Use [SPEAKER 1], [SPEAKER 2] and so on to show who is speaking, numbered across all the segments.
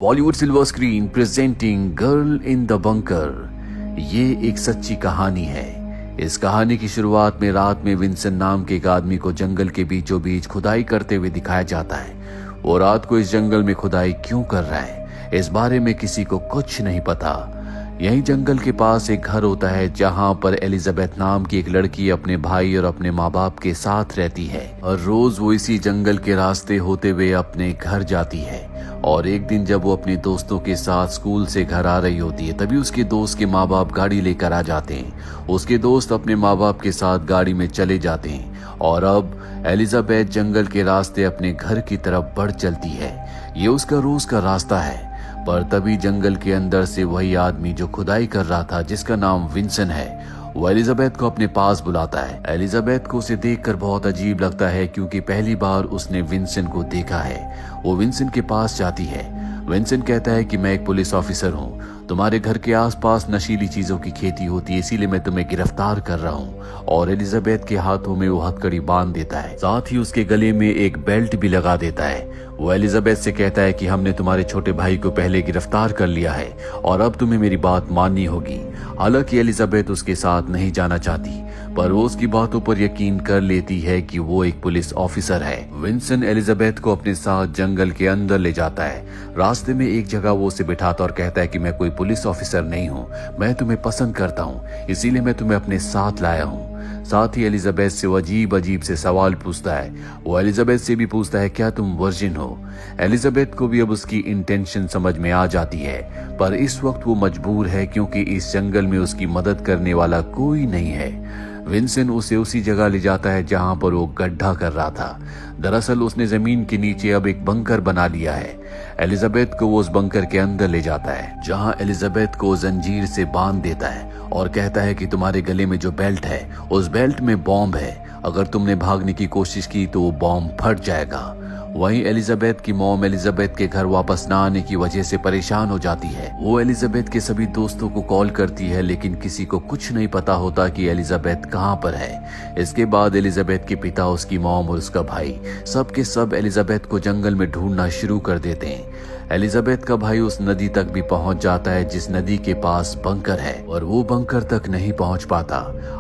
[SPEAKER 1] Bollywood silver screen presenting girl in the bunker. ये एक सच्ची कहानी है। इस कहानी की शुरुआत में रात में विंसेंट नाम के एक आदमी को जंगल के बीचों बीच खुदाई करते हुए दिखाया जाता है। वो रात को इस जंगल में खुदाई क्यों कर रहा है, इस बारे में किसी को कुछ नहीं पता। यहीं जंगल के पास एक घर होता है जहां पर एलिजाबेथ नाम की एक लड़की अपने भाई और अपने माँ बाप के साथ रहती है और रोज वो इसी जंगल के रास्ते होते हुए अपने घर जाती है। और एक दिन जब वो अपने दोस्तों के साथ स्कूल से घर आ रही होती है, तभी उसके दोस्त के माँ बाप गाड़ी लेकर आ जाते हैं। उसके दोस्त अपने माँ बाप के साथ गाड़ी में चले जाते हैं और अब एलिजाबेथ जंगल के रास्ते अपने घर की तरफ बढ़ चलती है। ये उसका रोज का रास्ता है। पर तभी जंगल के अंदर से वही आदमी जो खुदाई कर रहा था, जिसका नाम विंसेंट है, वो एलिजाबेथ को अपने पास बुलाता है। एलिजाबेथ को उसे देखकर बहुत अजीब लगता है क्योंकि पहली बार उसने विंसेंट को देखा है। वो विंसेंट के पास जाती है। विंसेंट कहता है कि मैं एक पुलिस ऑफिसर हूँ, तुम्हारे घर के आसपास नशीली चीजों की खेती होती है, इसीलिए मैं तुम्हें गिरफ्तार कर रहा हूँ। और एलिजाबेथ के हाथों में वो हथकड़ी बांध देता है, साथ ही उसके गले में एक बेल्ट भी लगा देता है। वो एलिजाबेथ से कहता है कि हमने तुम्हारे छोटे भाई को पहले गिरफ्तार कर लिया है और अब तुम्हें मेरी बात माननी होगी। हालांकि एलिजाबेथ उसके साथ नहीं जाना चाहती, पर वो उसकी बातों पर यकीन कर लेती है कि वो एक पुलिस ऑफिसर है। विंसेंट एलिजाबेथ को अपने साथ जंगल के अंदर ले जाता है। रास्ते में एक जगह वो उसे बिठाता और कहता है कि मैं कोई पुलिस ऑफिसर नहीं हूँ, मैं तुम्हें पसंद करता हूँ, इसीलिए मैं तुम्हें अपने साथ लाया हूँ। साथ ही एलिजाबेथ से वो अजीब अजीब से सवाल पूछता है। वो एलिजाबेथ से भी पूछता है क्या तुम वर्जिन हो। एलिजाबेथ को भी अब उसकी इंटेंशन समझ में आ जाती है, पर इस वक्त वो मजबूर है क्योंकि इस जंगल में उसकी मदद करने वाला कोई नहीं है। विंसेंट उसे उसी जगह ले जाता है जहां पर वो गड्ढा कर रहा था। दरअसल उसने जमीन के नीचे अब एक बंकर बना लिया है। एलिजाबेथ को वो उस बंकर के अंदर ले जाता है, जहां एलिजाबेथ को जंजीर से बांध देता है और कहता है कि तुम्हारे गले में जो बेल्ट है, उस बेल्ट में बॉम्ब है, अगर तुमने भागने की कोशिश की तो वो बॉम्ब फट जाएगा। वहीं एलिजाबेथ की मॉम एलिजाबेथ के घर वापस ना आने की वजह से परेशान हो जाती है। वो एलिजाबेथ के सभी दोस्तों को कॉल करती है, लेकिन किसी को कुछ नहीं पता होता कि एलिजाबेथ कहाँ पर है। इसके बाद एलिजाबेथ के पिता, उसकी मॉम और उसका भाई सब के सब एलिजाबेथ को जंगल में ढूंढना शुरू कर देते हैं। एलिजाबेथ का भाई उस नदी तक भी पहुंच जाता है जिस नदी के पास बंकर है, और वो बंकर तक नहीं पहुंच पाता।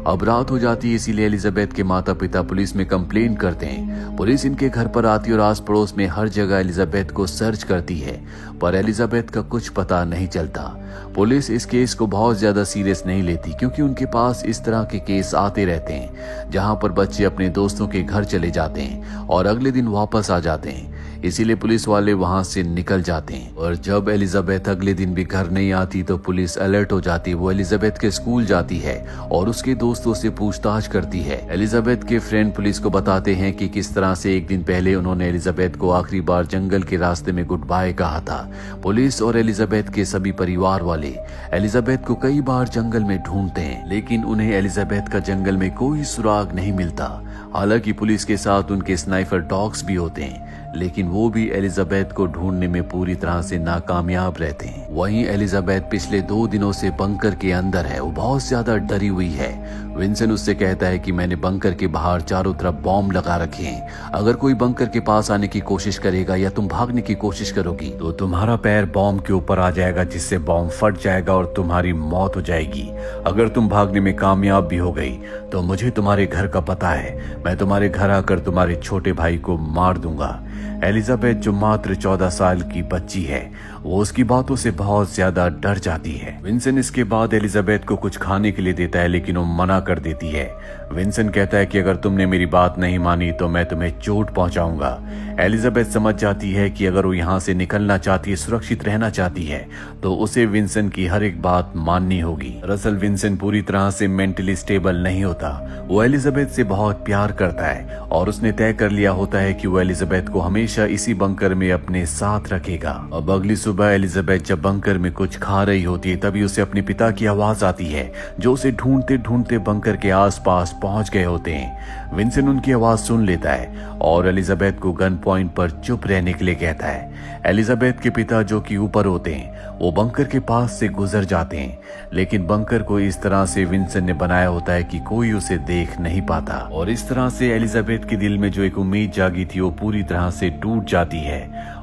[SPEAKER 1] अब रात हो जाती है, इसीलिए एलिजाबेथ के माता पिता पुलिस में कंप्लेन करते हैं। पुलिस इनके घर पर आती और आस पड़ोस में हर जगह एलिजाबेथ को सर्च करती है, पर एलिजाबेथ का कुछ पता नहीं चलता। पुलिस इस केस को बहुत ज्यादा सीरियस नहीं लेती क्योंकि उनके पास इस तरह के केस आते रहते हैं जहां पर बच्चे अपने दोस्तों के घर चले जाते हैं और अगले दिन वापस आ जाते हैं। इसीलिए पुलिस वाले वहां से निकल जाते हैं। और जब एलिजाबेथ अगले दिन भी घर नहीं आती तो पुलिस अलर्ट हो जाती है। वो एलिजाबेथ के स्कूल जाती है और उसके दोस्तों से पूछताछ करती है। एलिजाबेथ के फ्रेंड पुलिस को बताते हैं कि किस तरह से एक दिन पहले उन्होंने एलिजाबेथ को आखिरी बार जंगल के रास्ते में गुड बाय कहा था। पुलिस और एलिजाबेथ के सभी परिवार वाले एलिजाबेथ को कई बार जंगल में ढूंढते हैं, लेकिन उन्हें एलिजाबेथ का जंगल में कोई सुराग नहीं मिलता। हालांकि पुलिस के साथ उनके स्नाइपर डॉग्स भी होते हैं, लेकिन वो भी एलिजाबेथ को ढूंढने में पूरी तरह से नाकामयाब रहते हैं। वहीं एलिजाबेथ पिछले 2 दिनों से बंकर के अंदर है। वो बहुत ज्यादा डरी हुई है। विंसेंट उससे कहता है कि मैंने बंकर के बाहर चारों तरफ बॉम्ब लगा रखे हैं, अगर कोई बंकर के पास आने की कोशिश करेगा या तुम भागने की कोशिश करोगी तो तुम्हारा पैर बॉम्ब के ऊपर आ जाएगा, जिससे बॉम्ब फट जाएगा और तुम्हारी मौत हो जाएगी। अगर तुम भागने में कामयाब भी हो गई तो मुझे तुम्हारे घर का पता है, मैं तुम्हारे घर आकर तुम्हारे छोटे भाई को मार दूंगा। एलिजाबेथ जो मात्र 14 साल की बच्ची है, वो उसकी बातों से बहुत ज्यादा डर जाती है। विंसेंट इसके बाद एलिजाबेथ को कुछ खाने के लिए देता है, लेकिन वो मना कर देती है। विंसेंट कहता है कि अगर तुमने मेरी बात नहीं मानी तो मैं तुम्हें चोट पहुंचाऊंगा। एलिजाबेथ समझ जाती है कि अगर वो यहाँ से निकलना चाहती है, सुरक्षित रहना चाहती है, तो उसे विंसेंट की हर एक बात माननी होगी। दरअसल विंसेंट पूरी तरह से मेंटली स्टेबल नहीं होता। वो एलिजाबेथ से बहुत प्यार करता है और उसने तय कर लिया होता है कि वो एलिजाबेथ को हमेशा इसी बंकर में अपने साथ रखेगा। अब अगली सुबह एलिजाबेथ जब बंकर में कुछ खा रही होती है, तभी उसे अपने पिता की आवाज आती है, जो उसे ढूंढते ढूंढते बंकर के आसपास पहुंच गए होते हैं। विंसेंट उनकी आवाज सुन लेता है और एलिजाबेथ को गन पॉइंट पर चुप रहने के लिए कहता है। एलिजाबेथ के पिता, जो कि ऊपर होते हैं, वो बंकर के पास से गुजर जाते हैं, लेकिन बंकर को इस तरह से विंसेंट ने बनाया होता है कि कोई उसे देख नहीं पाता। और इस तरह से एलिजाबेथ के दिल में जो एक उम्मीद जागी थी वो पूरी तरह से टूट जाती है।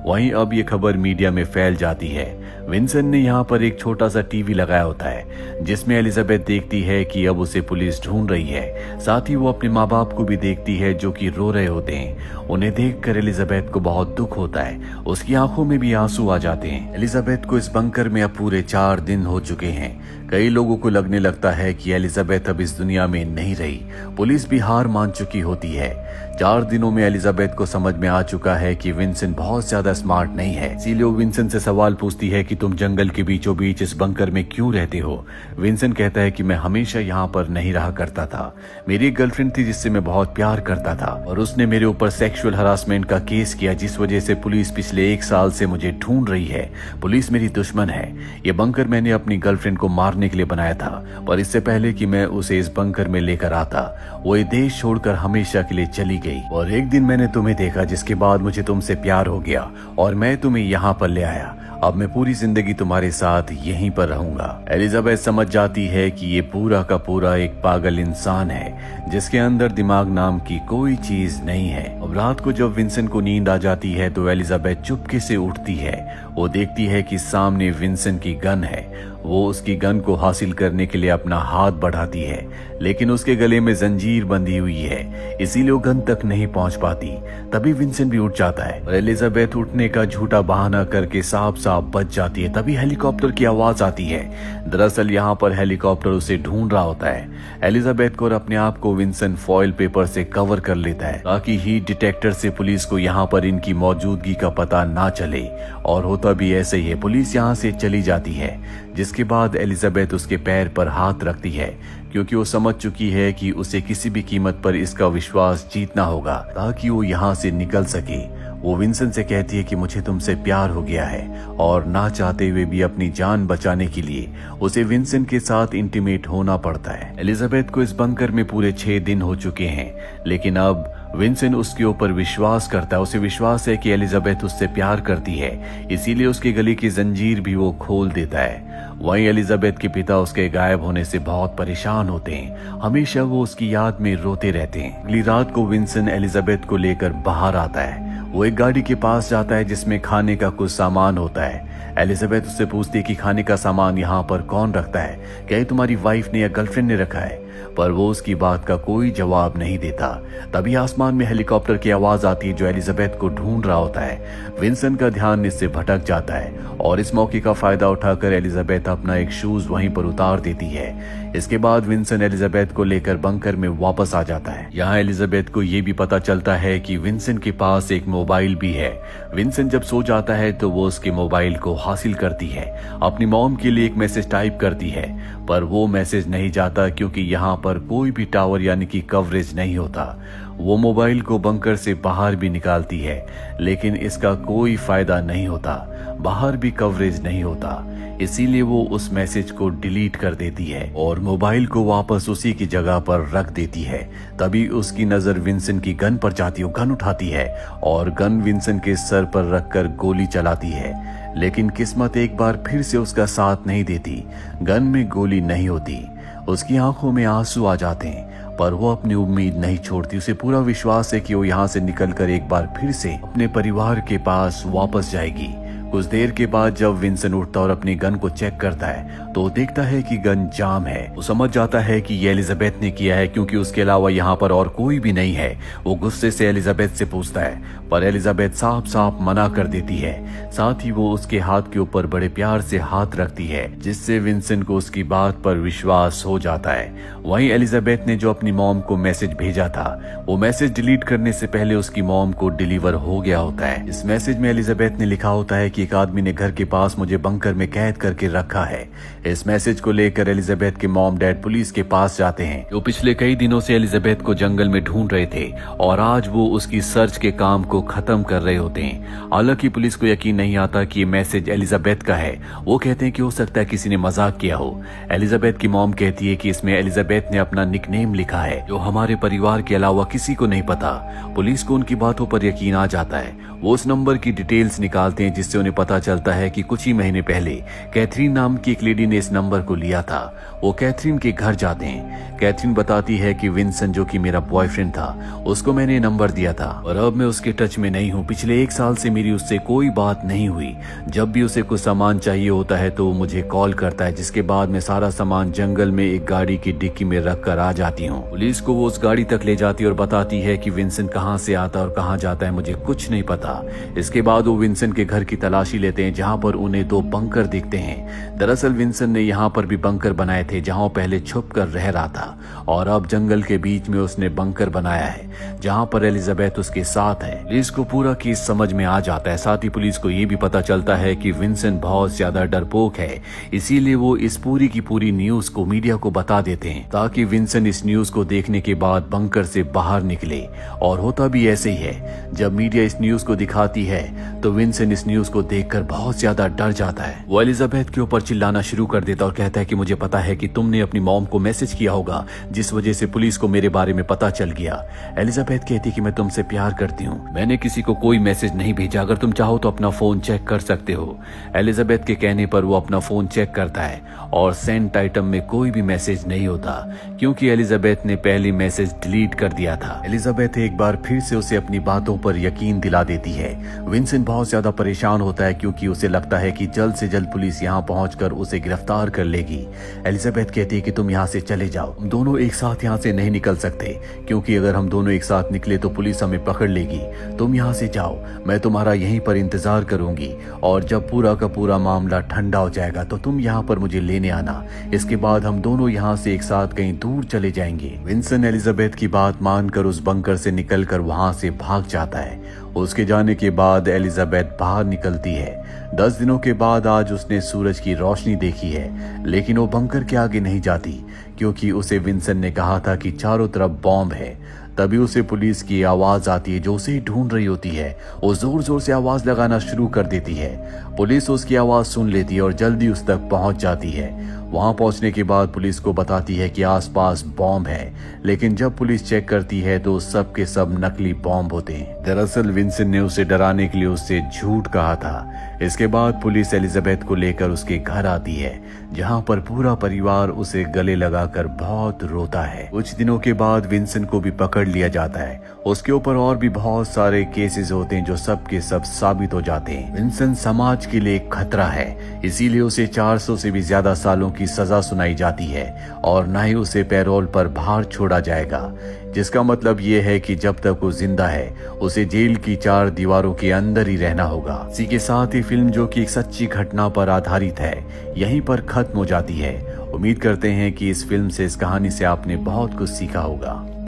[SPEAKER 1] वहीं अब ये खबर मीडिया में फैल जाती है। विंसेंट ने यहाँ पर एक छोटा सा टीवी लगाया होता है जिसमें एलिजाबेथ देखती है कि अब उसे पुलिस ढूंढ रही है। साथ ही वो अपने माँ बाप को भी देखती है जो कि रो रहे होते हैं। उन्हें देखकर एलिजाबेथ को बहुत दुख होता है, उसकी आंखों में भी आंसू आ जाते हैं। एलिजाबेथ को इस बंकर में अब पूरे 4 दिन हो चुके हैं। कई लोगों को लगने लगता है कि एलिजाबेथ अब इस दुनिया में नहीं रही। पुलिस भी हार मान चुकी होती है। 4 दिनों में एलिजाबेथ को समझ में आ चुका है कि विंसेंट बहुत ज्यादा स्मार्ट नहीं है। इसीलिए वो विंसेंट से सवाल पूछती है कि तुम जंगल के बीचों बीच इस बंकर में क्यों रहते हो। विंसेंट कहता है कि मैं हमेशा यहाँ पर नहीं रहा करता था। मेरी गर्लफ्रेंड थी जिससे मैं बहुत प्यार करता था और उसने मेरे ऊपर सेक्सुअल हरासमेंट का केस किया, जिस वजह से पुलिस पिछले 1 साल से मुझे ढूंढ रही है। पुलिस मेरी दुश्मन है। ये बंकर मैंने अपनी गर्लफ्रेंड को मारने के लिए बनाया था, पर इससे पहले कि मैं उसे इस बंकर में लेकर आता वो ये देश छोड़कर हमेशा के लिए चली गई। और एक दिन मैंने तुम्हें देखा, जिसके बाद मुझे तुमसे प्यार हो गया और मैं तुम्हें यहाँ पर ले आया। अब मैं पूरी जिंदगी तुम्हारे साथ यहीं पर रहूंगा। एलिजाबेथ समझ जाती है कि ये पूरा का पूरा एक पागल इंसान है जिसके अंदर दिमाग नाम की कोई चीज नहीं है। अब रात को जब विंसेंट को नींद आ जाती है तो एलिजाबेथ चुपके से उठती है। वो देखती है कि सामने विंसेंट की गन है। वो उसकी गन को हासिल करने के लिए अपना हाथ बढ़ाती है, लेकिन उसके गले में जंजीर बंधी हुई है, इसीलिए वो गन तक नहीं पहुंच पाती। तभी विंसेंट भी उठ जाता है और एलिजाबेथ उठने का झूठा बहाना करके साफ साफ बच जाती है। तभी हेलीकॉप्टर की आवाज आती है। दरअसल यहाँ पर हेलीकॉप्टर उसे ढूंढ रहा होता है। एलिजाबेथ को और अपने आप को विंसेंट फॉइल पेपर से कवर कर लेता है ताकि हीट डिटेक्टर से पुलिस को यहाँ पर इनकी मौजूदगी का पता ना चले। और होता भी ऐसे ही है। पुलिस यहाँ से चली जाती है, जिसके बाद एलिजाबेथ उसके पैर पर हाथ रखती है क्योंकि वो समझ चुकी है कि उसे किसी भी कीमत पर इसका विश्वास जीतना होगा ताकि वो यहाँ से निकल सके। वो विंसेंट से कहती है कि मुझे तुमसे प्यार हो गया है और ना चाहते हुए भी अपनी जान बचाने के लिए उसे विंसेंट के साथ इंटीमेट होना पड़ता है। एलिजाबेथ को इस बंकर में पूरे 6 दिन हो चुके हैं, लेकिन अब विंसेंट उसके ऊपर विश्वास करता है। उसे विश्वास है कि एलिजाबेथ उससे प्यार करती है, इसीलिए उसके गले की जंजीर भी वो खोल देता है। वहीं एलिजाबेथ के पिता उसके गायब होने से बहुत परेशान होते हैं। हमेशा वो उसकी याद में रोते रहते हैं। अगली रात को विंसेंट एलिजाबेथ को लेकर बाहर आता है। वो एक गाड़ी के पास जाता है जिसमें खाने का कुछ सामान होता है। एलिजाबेथ उससे पूछती है कि खाने का सामान यहाँ पर कौन रखता है, क्या ये तुम्हारी वाइफ ने या गर्लफ्रेंड ने रखा है, पर वो उसकी बात का कोई जवाब नहीं देता। तभी आसमान में हेलीकॉप्टर की आवाज आती है जो एलिजाबेथ को ढूंढ रहा होता है। विंसेंट का ध्यान इससे भटक जाता है और इस मौके का फायदा उठाकर एलिजाबेथ अपना एक शूज वहीं पर उतार देती है। इसके बाद विंसेंट एलिजाबेथ को लेकर बंकर में वापस आ जाता है। यहाँ एलिजाबेथ को ये भी पता चलता है कि विंसेंट के पास एक मोबाइल भी है। विंसेंट जब सो जाता है तो वो उसके मोबाइल को हासिल करती है, अपनी मॉम के लिए एक मैसेज टाइप करती है, पर वो मैसेज नहीं जाता क्योंकि यहाँ पर कोई भी टावर यानी कि कवरेज नहीं होता। वो मोबाइल को बंकर से बाहर भी निकालती है, लेकिन इसका कोई फायदा नहीं होता। बाहर भी कवरेज नहीं होता, इसीलिए वो उस मैसेज को डिलीट कर देती है और मोबाइल को वापस उसी की जगह पर रख देती है। तभी उसकी नजर विंसेंट की गन पर जाती है। गन उठाती है और गन विंसेंट के सर पर रखकर गोली चलाती है, लेकिन किस्मत एक बार फिर से उसका साथ नहीं देती। गन में गोली नहीं होती। उसकी आंखों में आंसू आ जाते हैं, पर वो अपनी उम्मीद नहीं छोड़ती। उसे पूरा विश्वास है कि वो यहाँ से निकलकर एक बार फिर से अपने परिवार के पास वापस जाएगी। कुछ देर के बाद जब विंसेंट उठता और अपनी गन को चेक करता है तो वो देखता है कि गन जाम है। वो समझ जाता है कि ये एलिजाबेथ ने किया है क्योंकि उसके अलावा यहाँ पर और कोई भी नहीं है। वो गुस्से से एलिजाबेथ से पूछता है, पर एलिजाबेथ साफ साफ मना कर देती है। साथ ही वो उसके हाथ के ऊपर बड़े प्यार से हाथ रखती है, जिससे विंसेंट को उसकी बात पर विश्वास हो जाता है। वहीं एलिजाबेथ ने जो अपनी मॉम को मैसेज भेजा था, वो मैसेज डिलीट करने से पहले उसकी मॉम को डिलीवर हो गया होता है। इस मैसेज में एलिजाबेथ ने लिखा होता है कि एक आदमी ने घर के पास मुझे बंकर में कैद करके रखा है। इस मैसेज को लेकर एलिजाबेथ के मॉम डैड पुलिस के पास जाते हैं, जो पिछले कई दिनों से एलिजाबेथ को जंगल में ढूंढ रहे थे और आज वो उसकी सर्च के काम को खत्म कर रहे होते हैं। हालांकि पुलिस को यकीन नहीं आता कि ये मैसेज एलिजाबेथ का है। वो कहते हैं कि हो सकता है किसी ने मजाक किया हो। एलिजाबेथ की मॉम कहती है कि इसमें एलिजाबेथ ने अपना निकनेम लिखा है जो हमारे परिवार के अलावा किसी को नहीं पता। पुलिस को उनकी बातों पर यकीन आ जाता है। वो उस नंबर की डिटेल्स निकालते हैं, जिससे उन्हें पता चलता है कि कुछ ही महीने पहले कैथरीन नाम की एक लेडी ने इस नंबर को लिया था। वो कैथरीन के घर जाते हैं। कैथरीन बताती है कि विंसेंट, जो कि मेरा बॉयफ्रेंड था, उसको मैंने नंबर दिया था और अब मैं उसके टच टच में नहीं हूँ। पिछले 1 साल से मेरी उससे कोई बात नहीं हुई। जब भी उसे कुछ सामान चाहिए होता है तो वो मुझे कॉल करता है, जिसके बाद मैं सारा सामान जंगल में एक गाड़ी की डिक्की में रख कर आ जाती हूँ। पुलिस को वो उस गाड़ी तक ले जाती है और बताती है कि विंसेंट कहाँ से आता है और कहाँ जाता है मुझे कुछ नहीं पता। इसके बाद वो विंसेंट के घर की तलाशी लेते हैं, जहाँ पर उन्हें 2 बंकर दिखते हैं। दरअसल विंसेंट ने यहाँ पर भी बंकर बनाए थे, जहाँ वो पहले छुप कर रह रहा था, और अब जंगल के बीच में उसने बंकर बनाया है, जहाँ पर एलिजाबेथ उसके साथ है। पुलिस को पूरा केस समझ में आ जाता है। साथ ही पुलिस को ये भी पता चलता है कि विंसेंट बहुत ज्यादा डरपोक है, इसीलिए वो इस पूरी की पूरी न्यूज को मीडिया को बता देते हैं, ताकि विंसेंट इस न्यूज को देखने के बाद बंकर से बाहर निकले। और होता भी ऐसे ही है। जब मीडिया इस न्यूज को दिखाती है तो विंसेंट इस न्यूज को देखकर बहुत ज्यादा डर जाता है। वो एलिजाबेथ के ऊपर चिल्लाना शुरू कर देता और कहता है कि मुझे पता है कि तुमने अपनी मॉम को मैसेज किया होगा, जिस वजह से पुलिस को मेरे बारे में पता चल गया। एलिजाबेथ कहती कि मैं तुमसे प्यार करती हूँ, मैंने किसी को कोई मैसेज नहीं भेजा, अगर तुम चाहो तो अपना फोन चेक कर सकते हो। एलिजाबेथ के कहने पर वो अपना फोन चेक करता है और सेंट आइटम में कोई भी मैसेज नहीं होता, क्योंकि एलिजाबेथ ने पहली मैसेज डिलीट कर दिया था। एलिजाबेथ एक बार फिर से उसे अपनी बातों पर यकीन दिला देती है। विंसेंट बहुत ज्यादा परेशान होता है, क्योंकि उसे लगता है कि जल्द से जल्द पुलिस यहाँ पहुंचकर उसे गिरफ्तार कर लेगी। एलिजाबेथ कहती है कि तुम यहाँ से चले जाओ, हम दोनों एक साथ यहाँ से नहीं निकल सकते, क्योंकि अगर हम दोनों एक साथ निकले तो पुलिस हमें पकड़ लेगी। तुम यहाँ से जाओ, मैं तुम्हारा यहीं पर इंतजार करूंगी, और जब पूरा का पूरा मामला ठंडा हो जाएगा तो तुम यहाँ पर मुझे लेने आना। इसके बाद हम दोनों यहाँ से एक साथ कहीं दूर चले जाएंगे। विंसेंट एलिजाबेथ की बात मानकर उस बंकर से निकलकर वहां से भाग जाता है। उसके जाने के बाद एलिजाबेथ बाहर निकलती है। 10 दिनों के बाद आज उसने सूरज की रोशनी देखी है, लेकिन वो बंकर के आगे नहीं जाती, क्योंकि उसे विंसेंट ने कहा था कि चारों तरफ बॉम्ब है। तभी उसे पुलिस की आवाज आती है, जो उसे ढूंढ रही होती है। वो जोर जोर से आवाज लगाना शुरू कर देती है। पुलिस उसकी आवाज सुन लेती है और जल्दी उस तक पहुंच जाती है। वहां पहुंचने के बाद पुलिस को बताती है कि आसपास बॉम्ब है, लेकिन जब पुलिस चेक करती है तो सब के सब नकली बॉम्ब होते हैं। दरअसल विंसेंट ने उसे डराने के लिए उससे झूठ कहा था। इसके बाद पुलिस एलिजाबेथ को लेकर उसके घर आती है, जहां पर पूरा परिवार उसे गले लगाकर बहुत रोता है। कुछ दिनों के बाद विंसेंट को भी पकड़ लिया जाता है। उसके ऊपर और भी बहुत सारे केसेस होते हैं, जो सब के सब साबित हो जाते हैं। विंसेंट समाज के लिए एक खतरा है, इसीलिए उसे 400 से भी ज्यादा सालों की सजा सुनाई जाती है, और न ही उसे पैरोल पर बाहर छोड़ा जाएगा, जिसका मतलब ये है कि जब तक वो जिंदा है उसे जेल की 4 दीवारों के अंदर ही रहना होगा। इसी के साथ ही फिल्म, जो कि एक सच्ची घटना पर आधारित है, यहीं पर खत्म हो जाती है। उम्मीद करते हैं कि इस फिल्म से, इस कहानी से आपने बहुत कुछ सीखा होगा।